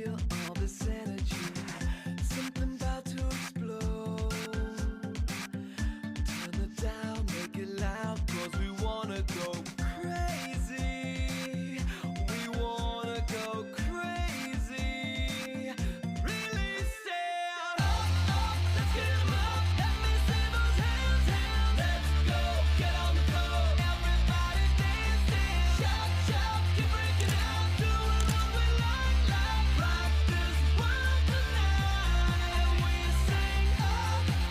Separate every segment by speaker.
Speaker 1: feel all this energy, something about to explode. Turn it down, make it loud, 'cause we wanna go crazy. We wanna go crazy. Release it. Let's get 'em up. Let me see those hands, hands. Let's go, get on the floor. Everybody dancing. Shout, shout, keep breaking out. Doing what we like, rock this world tonight. And we sing, oh,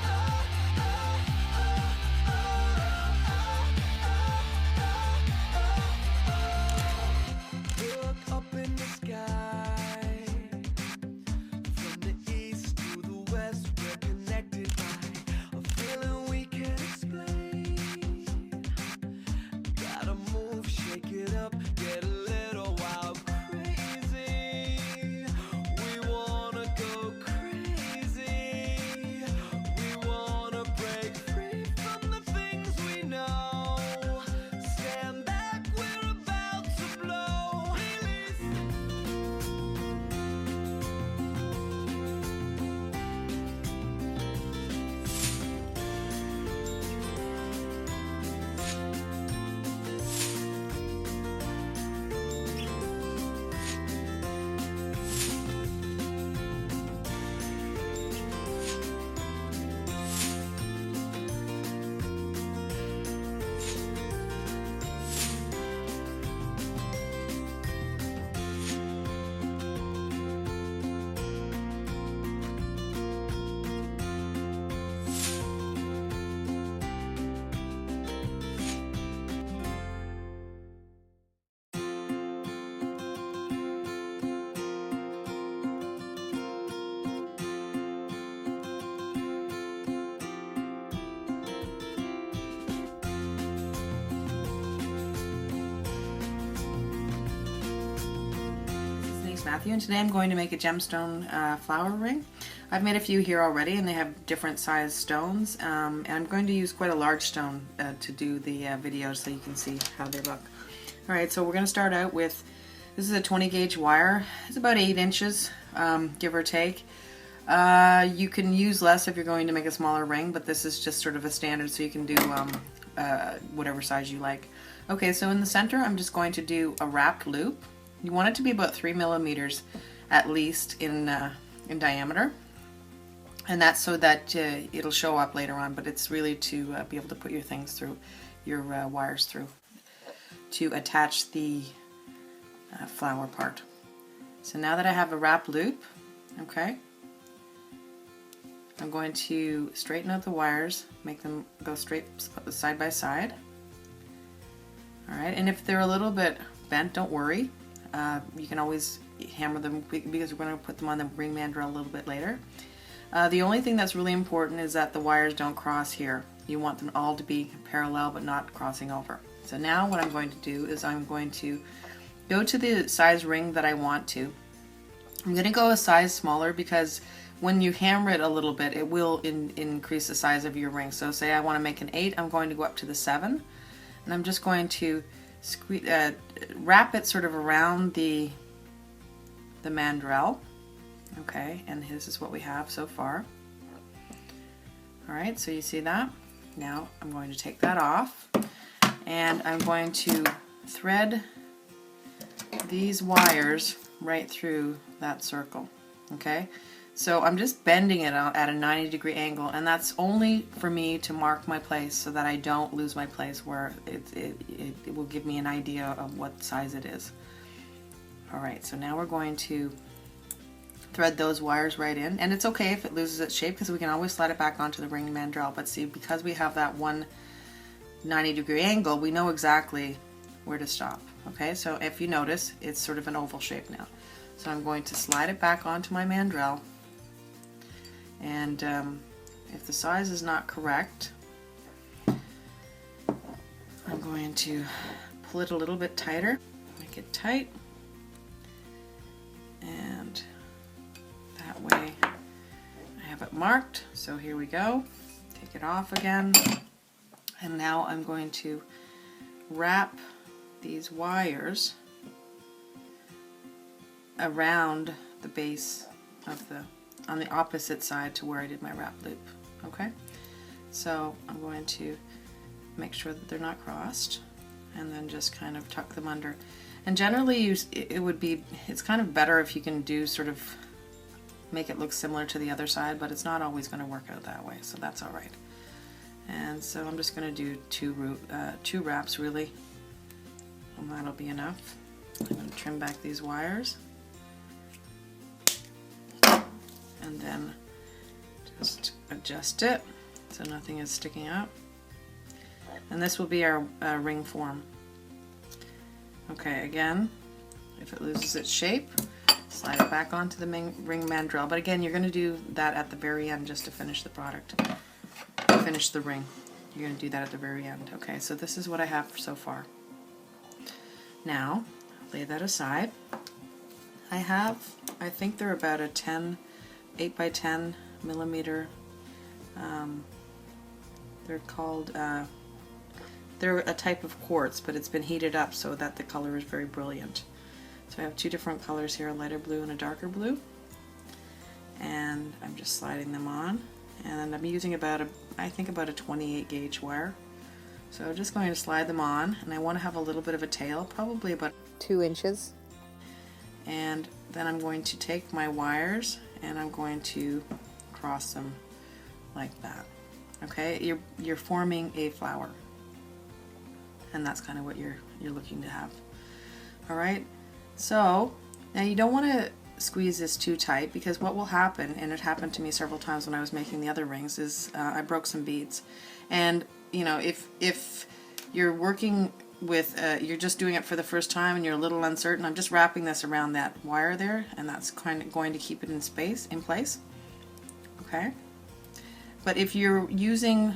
Speaker 1: oh, oh, oh, oh, oh, oh, oh, oh. Look up in the sky. From the east to the west, we're connected by a feeling we can't explain. Gotta move, shake it up, get a little wild, crazy. We wanna go crazy. We wanna break free from the things we know. Stand back, we're about to blow. Release.
Speaker 2: This is Denise Mathew, and today I'm going to make a gemstone flower ring. I've made a few here already, and they have different size stones, and I'm going to use quite a large stone to do the video so you can see how they look. Alright, so we're going to start out with, this is a 20 gauge wire. It's about 8 inches, give or take. You can use less if you're going to make a smaller ring, but this is just sort of a standard, so you can do whatever size you like. Okay, so in the center I'm just going to do a wrapped loop. You want it to be about 3 millimeters at least in diameter, and that's so that it'll show up later on, but it's really to be able to put your things through, your wires through, to attach the flower part. So now that I have a wrapped loop, okay, I'm going to straighten out the wires, make them go straight side by side. Alright, and if they're a little bit bent, don't worry. You can always hammer them because we're going to put them on the ring mandrel a little bit later. The only thing that's really important is that the wires don't cross here. You want them all to be parallel but not crossing over. So now what I'm going to do is I'm going to go to the size ring that I want to. I'm going to go a size smaller because when you hammer it a little bit, it will increase the size of your ring. So say I want to make an 8, I'm going to go up to the 7, and I'm just going to wrap it sort of around the mandrel. Okay, and this is what we have so far. Alright, so you see that? Now I'm going to take that off, and I'm going to thread these wires right through that circle. Okay, so I'm just bending it out at a 90-degree angle, and that's only for me to mark my place so that I don't lose my place, where it will give me an idea of what size it is. Alright, so now we're going to thread those wires right in, and it's okay if it loses its shape because we can always slide it back onto the ring mandrel, but see, because we have that one 90-degree angle, we know exactly where to stop. Okay, so if you notice, it's sort of an oval shape now. So I'm going to slide it back onto my mandrel, and if the size is not correct, I'm going to pull it a little bit tighter, make it tight, and that way I have it marked. So here we go, take it off again, and now I'm going to wrap these wires around the base of on the opposite side to where I did my wrap loop. Okay, so I'm going to make sure that they're not crossed, and then just kind of tuck them under. And generally it's kind of better if you can do sort of make it look similar to the other side, but it's not always going to work out that way, so that's all right. And so I'm just going to do two wraps really, and that'll be enough. I'm going to trim back these wires, and then just adjust it so nothing is sticking out. And this will be our ring form. Okay, again, if it loses its shape, slide it back onto the ring mandrel. But again, you're going to do that at the very end just to finish the product, finish the ring. You're going to do that at the very end. Okay, so this is what I have so far. Now, lay that aside. I think they're about a 8 by 10 millimeter. They're called, they're a type of quartz, but it's been heated up so that the color is very brilliant. So I have two different colors here, a lighter blue and a darker blue. And I'm just sliding them on. And I'm using I think about a 28 gauge wire. So I'm just going to slide them on, and I want to have a little bit of a tail, probably about 2 inches. And then I'm going to take my wires and I'm going to cross them like that. Okay, you're forming a flower, and that's kind of what you're looking to have. All right, so now you don't want to squeeze this too tight, because what will happen, and it happened to me several times when I was making the other rings, is I broke some beads. And you know, if you're working with you're just doing it for the first time and you're a little uncertain, I'm just wrapping this around that wire there, and that's kind of going to keep it in place. Okay, but if you're using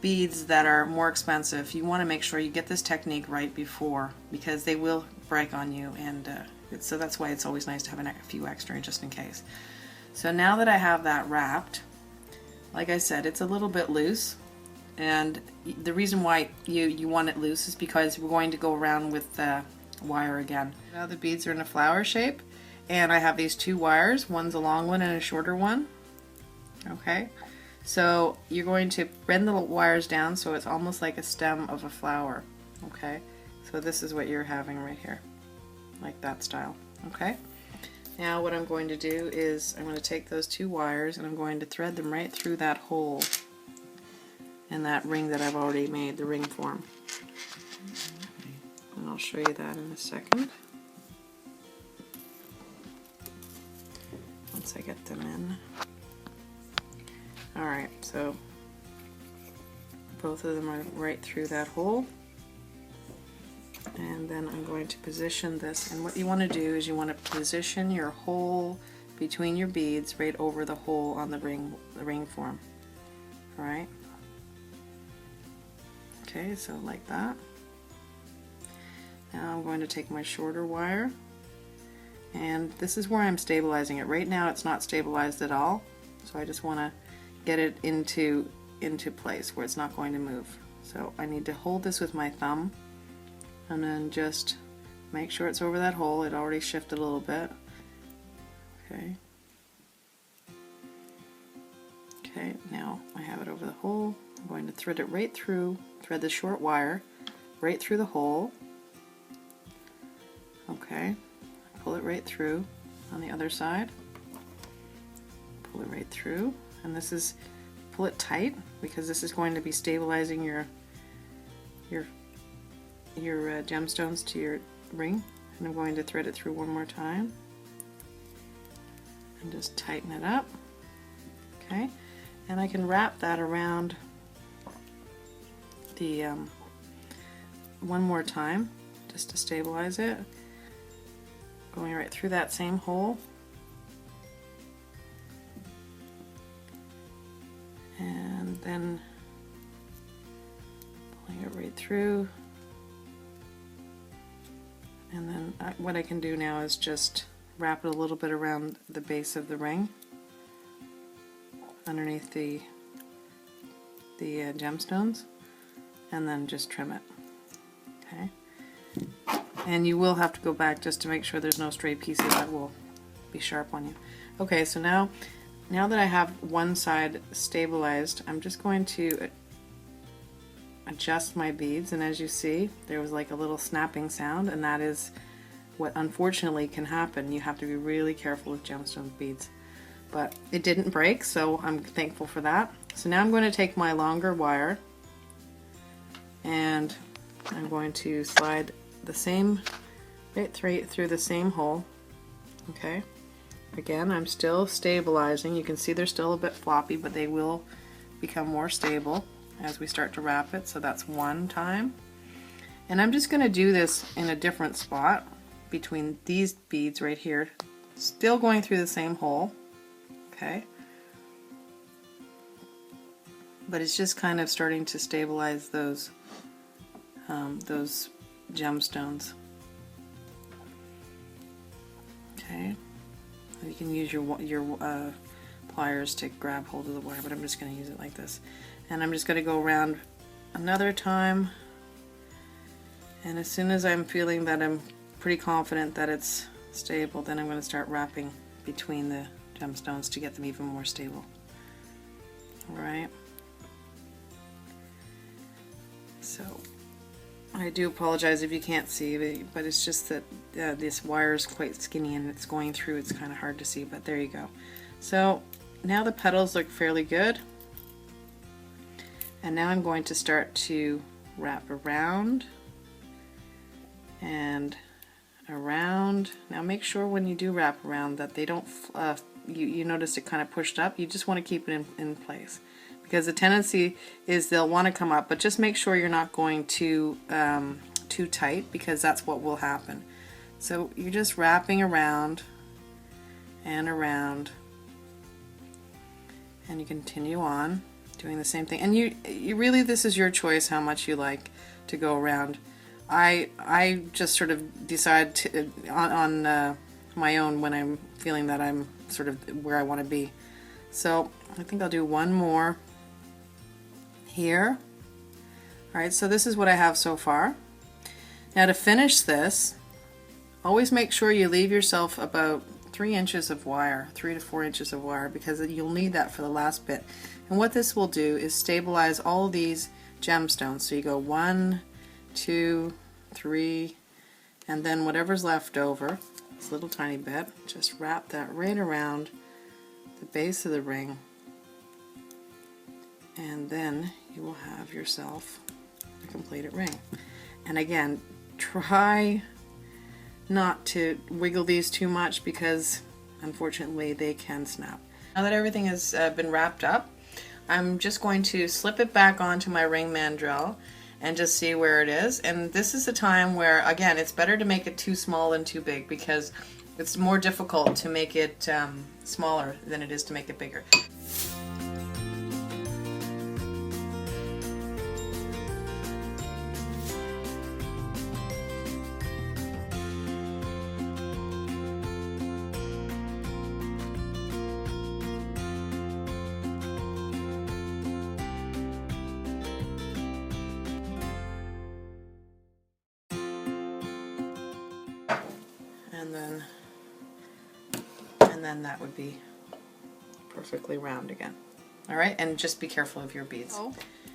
Speaker 2: beads that are more expensive, you want to make sure you get this technique right before, because they will break on you, and so that's why it's always nice to have a few extra just in case. So now that I have that wrapped, like I said, it's a little bit loose, and the reason why you want it loose is because we're going to go around with the wire again. Now the beads are in a flower shape, and I have these two wires, one's a long one and a shorter one. Okay, so you're going to bend the wires down so it's almost like a stem of a flower. Okay, so this is what you're having right here, like that style. Okay, now what I'm going to do is I'm going to take those two wires and I'm going to thread them right through that hole in that ring that I've already made, the ring form. And I'll show you that in a second, once I get them in. Alright, so both of them are right through that hole. And then I'm going to position this, and what you want to do is you want to position your hole between your beads right over the hole on the ring form. Alright? Okay, so like that. Now I'm going to take my shorter wire, and this is where I'm stabilizing it. Right now it's not stabilized at all, so I just want to get it into place where it's not going to move. So I need to hold this with my thumb and then just make sure it's over that hole. It already shifted a little bit. Okay. Okay, now I have it over the hole. I'm going to thread it right through, thread the short wire right through the hole. Okay, pull it right through on the other side. Pull it right through. And this is, pull it tight, because this is going to be stabilizing your gemstones to your ring. And I'm going to thread it through one more time and just tighten it up. Okay, and I can wrap that around the one more time just to stabilize it, going right through that same hole. And then pulling it right through. And then what I can do now is just wrap it a little bit around the base of the ring, underneath the gemstones, and then just trim it. Okay. And you will have to go back just to make sure there's no stray pieces that will be sharp on you. Okay, so now that I have one side stabilized, I'm just going to adjust my beads, and as you see, there was like a little snapping sound, and that is what unfortunately can happen. You have to be really careful with gemstone beads. But it didn't break, so I'm thankful for that. So now I'm going to take my longer wire and I'm going to slide the same right through the same hole. Okay, again, I'm still stabilizing. You can see they're still a bit floppy, but they will become more stable as we start to wrap it. So that's one time, and I'm just going to do this in a different spot between these beads right here, still going through the same hole. Okay, but it's just kind of starting to stabilize those gemstones. Okay, you can use your pliers to grab hold of the wire, but I'm just going to use it like this. And I'm just going to go around another time, and as soon as I'm feeling that I'm pretty confident that it's stable, then I'm going to start wrapping between the gemstones to get them even more stable. Alright, so I do apologize if you can't see, but it's just that this wire is quite skinny and it's going through, it's kind of hard to see, but there you go. So now the petals look fairly good, and now I'm going to start to wrap around and around. Now make sure when you do wrap around that they don't you notice it kind of pushed up. You just want to keep it in place, because the tendency is they'll want to come up, but just make sure you're not going too tight, because that's what will happen. So you're just wrapping around and around, and you continue on doing the same thing. And you really, this is your choice how much you like to go around. I just sort of decide to, on my own when I'm feeling that I'm sort of where I want to be. So I think I'll do one more here. Alright, so this is what I have so far. Now to finish this, always make sure you leave yourself about 3 inches of wire, 3 to 4 inches of wire, because you'll need that for the last bit. And what this will do is stabilize all of these gemstones. So you go 1, 2, 3, and then whatever's left over, this little tiny bit, just wrap that right around the base of the ring, and then you will have yourself a completed ring. And again, try not to wiggle these too much, because unfortunately they can snap. Now that everything has been wrapped up, I'm just going to slip it back onto my ring mandrel and just see where it is. And this is a time where, again, it's better to make it too small than too big, because it's more difficult to make it smaller than it is to make it bigger. And then that would be perfectly round again. Alright, and just be careful of your beads.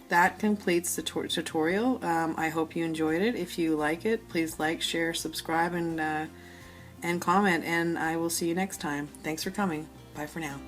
Speaker 2: That completes the tutorial. I hope you enjoyed it. If you like it, please like, share, subscribe, and comment, and I will see you next time. Thanks for coming. Bye for now.